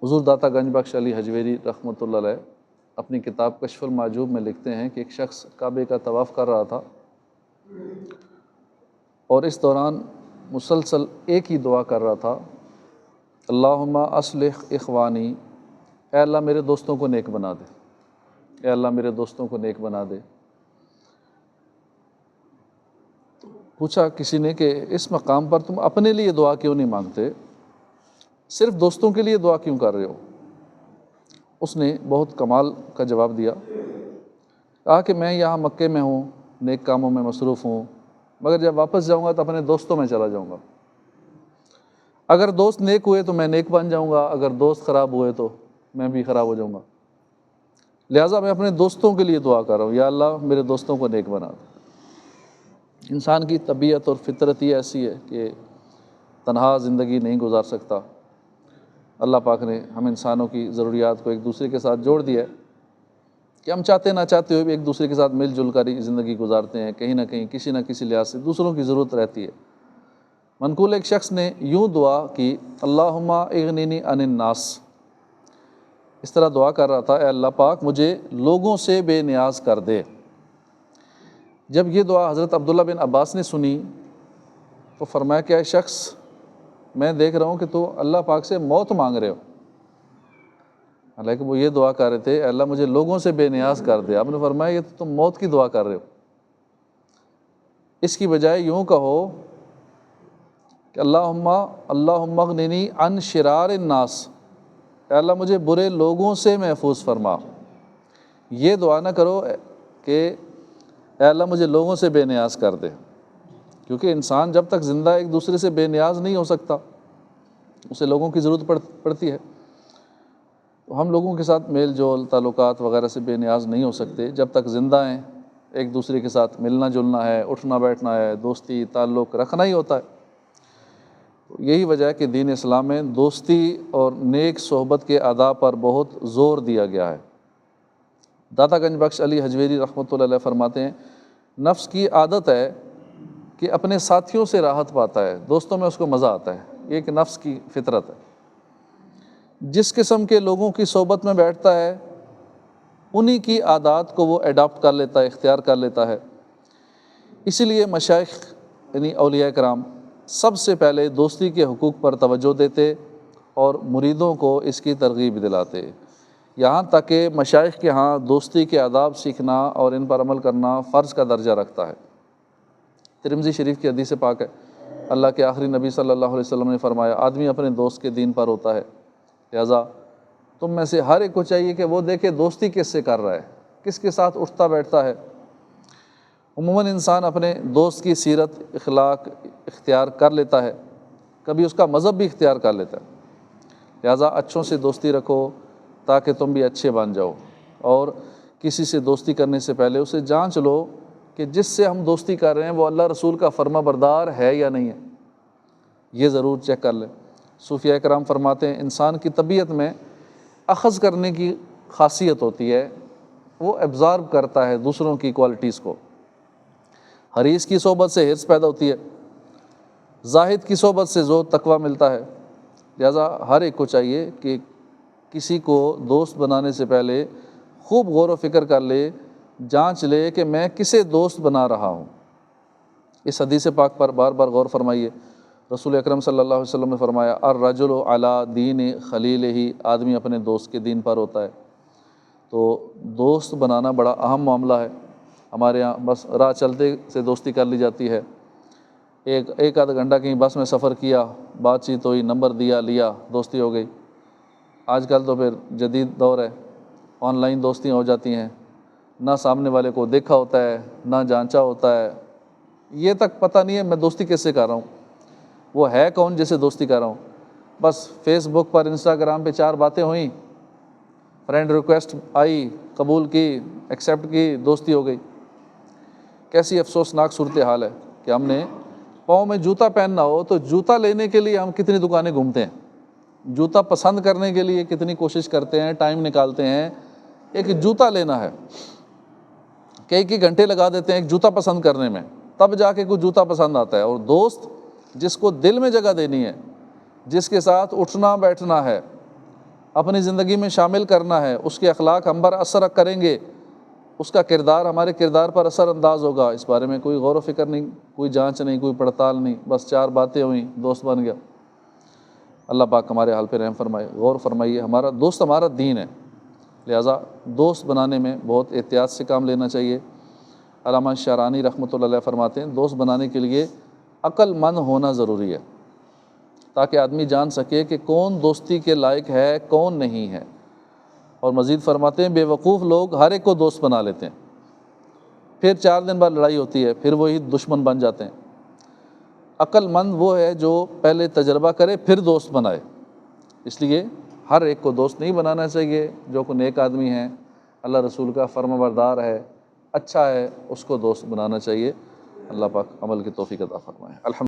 حضور داتا گنج بخش علی حجویری رحمۃ اللہ علیہ اپنی کتاب کشف المحجوب میں لکھتے ہیں کہ ایک شخص کعبے کا طواف کر رہا تھا اور اس دوران مسلسل ایک ہی دعا کر رہا تھا، اللہم اصلح اخوانی، اے اللہ میرے دوستوں کو نیک بنا دے، اے اللہ میرے دوستوں کو نیک بنا دے۔ پوچھا کسی نے کہ اس مقام پر تم اپنے لیے دعا کیوں نہیں مانگتے، صرف دوستوں کے لیے دعا کیوں کر رہے ہو؟ اس نے بہت کمال کا جواب دیا، کہا کہ میں یہاں مکے میں ہوں، نیک کاموں میں مصروف ہوں، مگر جب واپس جاؤں گا تو اپنے دوستوں میں چلا جاؤں گا۔ اگر دوست نیک ہوئے تو میں نیک بن جاؤں گا، اگر دوست خراب ہوئے تو میں بھی خراب ہو جاؤں گا، لہٰذا میں اپنے دوستوں کے لیے دعا کر رہا ہوں، یا اللہ میرے دوستوں کو نیک بنا دے۔ انسان کی طبیعت اور فطرت یہ ایسی ہے کہ تنہا زندگی نہیں گزار سکتا۔ اللہ پاک نے ہم انسانوں کی ضروریات کو ایک دوسرے کے ساتھ جوڑ دیا ہے کہ ہم چاہتے نہ چاہتے ہوئے بھی ایک دوسرے کے ساتھ مل جل کر ہی زندگی گزارتے ہیں، کہیں نہ کہیں کسی نہ کسی لحاظ سے دوسروں کی ضرورت رہتی ہے۔ منقول ایک شخص نے یوں دعا کی، اللہم اغننی عن الناس، اس طرح دعا کر رہا تھا، اے اللہ پاک مجھے لوگوں سے بے نیاز کر دے۔ جب یہ دعا حضرت عبداللہ بن عباس نے سنی تو فرمایا کہ اے شخص، میں دیکھ رہا ہوں کہ تو اللہ پاک سے موت مانگ رہے ہو، حالانکہ وہ یہ دعا کر رہے تھے، اے اللہ مجھے لوگوں سے بے نیاز کر دے۔ آپ نے فرمایا یہ تو تم موت کی دعا کر رہے ہو، اس کی بجائے یوں کہو کہ اللہم اغننی عن شرار الناس، اے اللہ مجھے برے لوگوں سے محفوظ فرما۔ یہ دعا نہ کرو کہ اے اللہ مجھے لوگوں سے بے نیاز کر دے، کیونکہ انسان جب تک زندہ ایک دوسرے سے بے نیاز نہیں ہو سکتا، اسے لوگوں کی ضرورت پڑتی ہے۔ تو ہم لوگوں کے ساتھ میل جول، تعلقات وغیرہ سے بے نیاز نہیں ہو سکتے جب تک زندہ ہیں، ایک دوسرے کے ساتھ ملنا جلنا ہے، اٹھنا بیٹھنا ہے، دوستی تعلق رکھنا ہی ہوتا ہے۔ تو یہی وجہ ہے کہ دین اسلام میں دوستی اور نیک صحبت کے آداب پر بہت زور دیا گیا ہے۔ داتا گنج بخش علی حجویری رحمۃ اللہ علیہ فرماتے ہیں، نفس کی عادت ہے کہ اپنے ساتھیوں سے راحت پاتا ہے، دوستوں میں اس کو مزہ آتا ہے، یہ ایک نفس کی فطرت ہے۔ جس قسم کے لوگوں کی صحبت میں بیٹھتا ہے انہی کی عادات کو وہ ایڈاپٹ کر لیتا ہے، اختیار کر لیتا ہے۔ اسی لیے مشائخ یعنی اولیاء کرام سب سے پہلے دوستی کے حقوق پر توجہ دیتے اور مریدوں کو اس کی ترغیب دلاتے، یہاں تک کہ مشائخ کے ہاں دوستی کے آداب سیکھنا اور ان پر عمل کرنا فرض کا درجہ رکھتا ہے۔ ترمذی شریف کی حدیث پاک ہے، اللہ کے آخری نبی صلی اللہ علیہ وسلم نے فرمایا، آدمی اپنے دوست کے دین پر ہوتا ہے، لہٰذا تم میں سے ہر ایک کو چاہیے کہ وہ دیکھے دوستی کس سے کر رہا ہے، کس کے ساتھ اٹھتا بیٹھتا ہے۔ عموماً انسان اپنے دوست کی سیرت اخلاق اختیار کر لیتا ہے، کبھی اس کا مذہب بھی اختیار کر لیتا ہے، لہٰذا اچھوں سے دوستی رکھو تاکہ تم بھی اچھے بن جاؤ، اور کسی سے دوستی کرنے سے پہلے اسے جانچ لو کہ جس سے ہم دوستی کر رہے ہیں وہ اللہ رسول کا فرما بردار ہے یا نہیں ہے، یہ ضرور چیک کر لیں۔ صوفیاء کرام فرماتے ہیں انسان کی طبیعت میں اخذ کرنے کی خاصیت ہوتی ہے، وہ ایبزارب کرتا ہے دوسروں کی کوالٹیز کو۔ حریص کی صحبت سے حرص پیدا ہوتی ہے، زاہد کی صحبت سے زہد تقویٰ ملتا ہے، لہٰذا ہر ایک کو چاہیے کہ کسی کو دوست بنانے سے پہلے خوب غور و فکر کر لے، جانچ لے کہ میں کسے دوست بنا رہا ہوں۔ اس حدیث پاک پر بار بار غور فرمائیے، رسول اکرم صلی اللہ علیہ وسلم نے فرمایا، الرجل علی دین خلیلہ، آدمی اپنے دوست کے دین پر ہوتا ہے۔ تو دوست بنانا بڑا اہم معاملہ ہے۔ ہمارے ہاں بس راہ چلتے سے دوستی کر لی جاتی ہے، ایک آدھا گھنٹہ کہیں بس میں سفر کیا، بات چیت ہوئی، نمبر دیا لیا، دوستی ہو گئی۔ آج کل تو پھر جدید دور ہے، آن لائن دوستیاں ہو جاتی ہیں، نہ سامنے والے کو دیکھا ہوتا ہے، نہ جانچا ہوتا ہے، یہ تک پتہ نہیں ہے میں دوستی کس سے کر رہا ہوں، وہ ہے کون جسے دوستی کر رہا ہوں۔ بس فیس بک پر انسٹاگرام پہ 4 باتیں ہوئیں، فرینڈ ریکویسٹ آئی، قبول کی، ایکسیپٹ کی، دوستی ہو گئی۔ کیسی افسوسناک صورتحال ہے کہ ہم نے پاؤں میں جوتا پہننا ہو تو جوتا لینے کے لیے ہم کتنی دکانیں گھومتے ہیں، جوتا پسند کرنے کے لیے کتنی کوشش کرتے ہیں، ٹائم نکالتے ہیں، ایک جوتا لینا ہے، کئی گھنٹے لگا دیتے ہیں ایک جوتا پسند کرنے میں، تب جا کے کوئی جوتا پسند آتا ہے۔ اور دوست جس کو دل میں جگہ دینی ہے، جس کے ساتھ اٹھنا بیٹھنا ہے، اپنی زندگی میں شامل کرنا ہے، اس کے اخلاق ہم پر اثر کریں گے، اس کا کردار ہمارے کردار پر اثر انداز ہوگا، اس بارے میں کوئی غور و فکر نہیں، کوئی جانچ نہیں، کوئی پڑتال نہیں، بس 4 باتیں ہوئیں، دوست بن گیا۔ اللہ پاک ہمارے حال پہ رحم فرمائے، غور فرمائیے، ہمارا دوست ہمارا دین ہے، لہٰذا دوست بنانے میں بہت احتیاط سے کام لینا چاہیے۔ علامہ شعرانی رحمۃ اللہ علیہ فرماتے ہیں دوست بنانے کے لیے عقل مند ہونا ضروری ہے، تاکہ آدمی جان سکے کہ کون دوستی کے لائق ہے، کون نہیں ہے۔ اور مزید فرماتے ہیں بے وقوف لوگ ہر ایک کو دوست بنا لیتے ہیں، پھر 4 دن بعد لڑائی ہوتی ہے، پھر وہی دشمن بن جاتے ہیں۔ عقل مند وہ ہے جو پہلے تجربہ کرے پھر دوست بنائے، اس لیے ہر ایک کو دوست نہیں بنانا چاہیے۔ جو کوئی نیک آدمی ہے، اللہ رسول کا فرما بردار ہے، اچھا ہے، اس کو دوست بنانا چاہیے۔ اللہ پاک عمل کی توفیق عطا فرمائے۔ الحمد